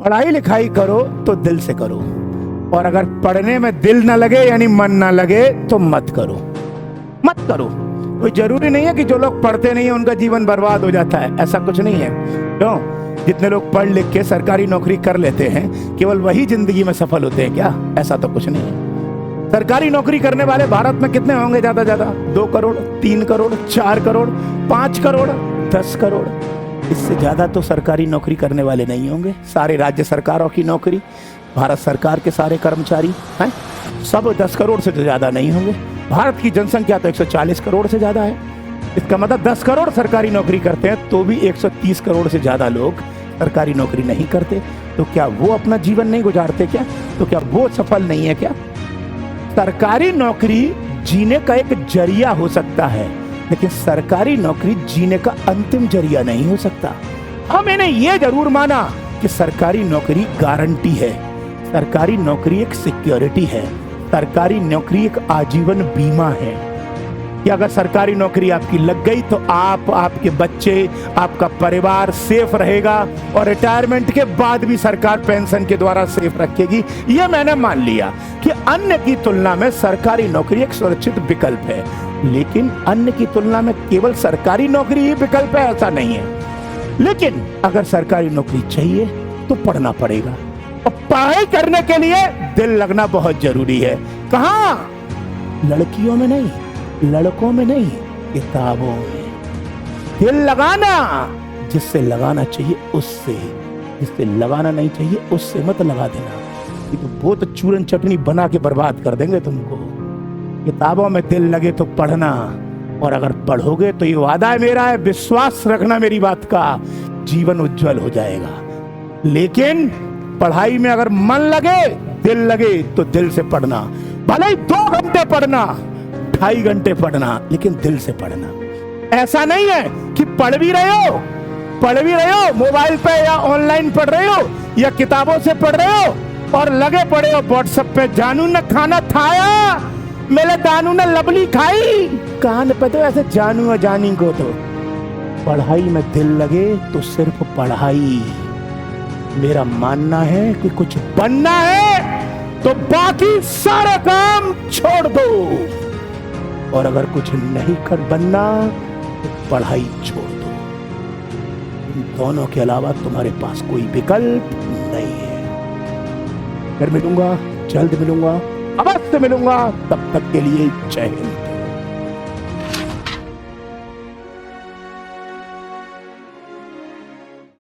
पढ़ाई लिखाई करो तो दिल से करो, और अगर पढ़ने में दिल ना लगे यानी मन ना लगे तो मत करो, मत करो। कोई जरूरी नहीं है कि जो लोग पढ़ते नहीं है उनका जीवन बर्बाद हो जाता है, ऐसा कुछ नहीं है। क्यों? जितने लोग पढ़ लिख के सरकारी नौकरी कर लेते हैं केवल वही जिंदगी में सफल होते हैं क्या? ऐसा तो कुछ नहीं है। सरकारी नौकरी करने वाले भारत में कितने होंगे? ज्यादा ज्यादा 2 करोड़, 3 करोड़, 4 करोड़, 5 करोड़, 10 करोड़। इससे ज्यादा तो सरकारी नौकरी करने वाले नहीं होंगे। सारे राज्य सरकारों की नौकरी, भारत सरकार के सारे कर्मचारी हैं, सब 10 करोड़ से तो ज्यादा नहीं होंगे। भारत की जनसंख्या तो 140 करोड़ से ज्यादा है। इसका मतलब 10 करोड़ सरकारी नौकरी करते हैं तो भी 130 करोड़ से ज्यादा लोग सरकारी नौकरी नहीं करते। तो क्या वो अपना जीवन नहीं गुजारते क्या? तो क्या वो सफल नहीं है क्या? सरकारी नौकरी जीने का एक जरिया हो सकता है, लेकिन सरकारी नौकरी जीने का अंतिम जरिया नहीं हो सकता। हाँ, मैंने ये जरूर माना कि सरकारी नौकरी गारंटी है, सरकारी नौकरी एक सिक्योरिटी है, सरकारी नौकरी एक आजीवन बीमा है कि अगर सरकारी नौकरी आपकी लग गई तो आप, आपके बच्चे, आपका परिवार सेफ रहेगा, और रिटायरमेंट के बाद भी सरकार पेंशन के द्वारा सेफ रखेगी। यह मैंने मान लिया कि अन्य की तुलना में सरकारी नौकरी एक सुरक्षित विकल्प है। लेकिन अन्य की तुलना में केवल सरकारी नौकरी ही विकल्प है ऐसा नहीं है। लेकिन अगर सरकारी नौकरी चाहिए तो पढ़ना पड़ेगा, और पढ़ाई करने के लिए दिल लगना बहुत जरूरी है। कहाँ? लड़कियों में नहीं, लड़कों में नहीं, किताबों में। दिल लगाना, जिससे लगाना चाहिए उससे, जिससे लगाना नहीं चाहिए उससे मत लगा देना। ये तो बहुत चूरन चटनी बना के बर्बाद कर देंगे तुमको। किताबों में दिल लगे तो पढ़ना, और अगर पढ़ोगे तो ये वादा है मेरा, है विश्वास रखना मेरी बात का, जीवन उज्जवल हो जाएगा। लेकिन पढ़ाई में अगर मन लगे, दिल लगे तो दिल से पढ़ना। भले ही 2 घंटे पढ़ना, 2.5 घंटे पढ़ना, लेकिन दिल से पढ़ना। ऐसा नहीं है कि पढ़ भी रहे हो मोबाइल पे या ऑनलाइन पढ़ रहे हो या किताबों से पढ़ रहे हो और लगे पड़े हो व्हाट्सएप पे, जानू ने खाना खाया, मेरे दानू ने लबली खाई, कान पे तो ऐसे जानू और जानी को। तो पढ़ाई में दिल लगे तो सिर्फ पढ़ाई। मेरा मानना है कि कुछ बनना है तो बाकी सारा काम छोड़ दो, और अगर कुछ नहीं कर बनना तो पढ़ाई छोड़ दो। इन दोनों के अलावा तुम्हारे पास कोई विकल्प नहीं है। फिर मिलूंगा, जल्द मिलूंगा, अवश्य मिलूंगा। तब तक के लिए जय हिंद।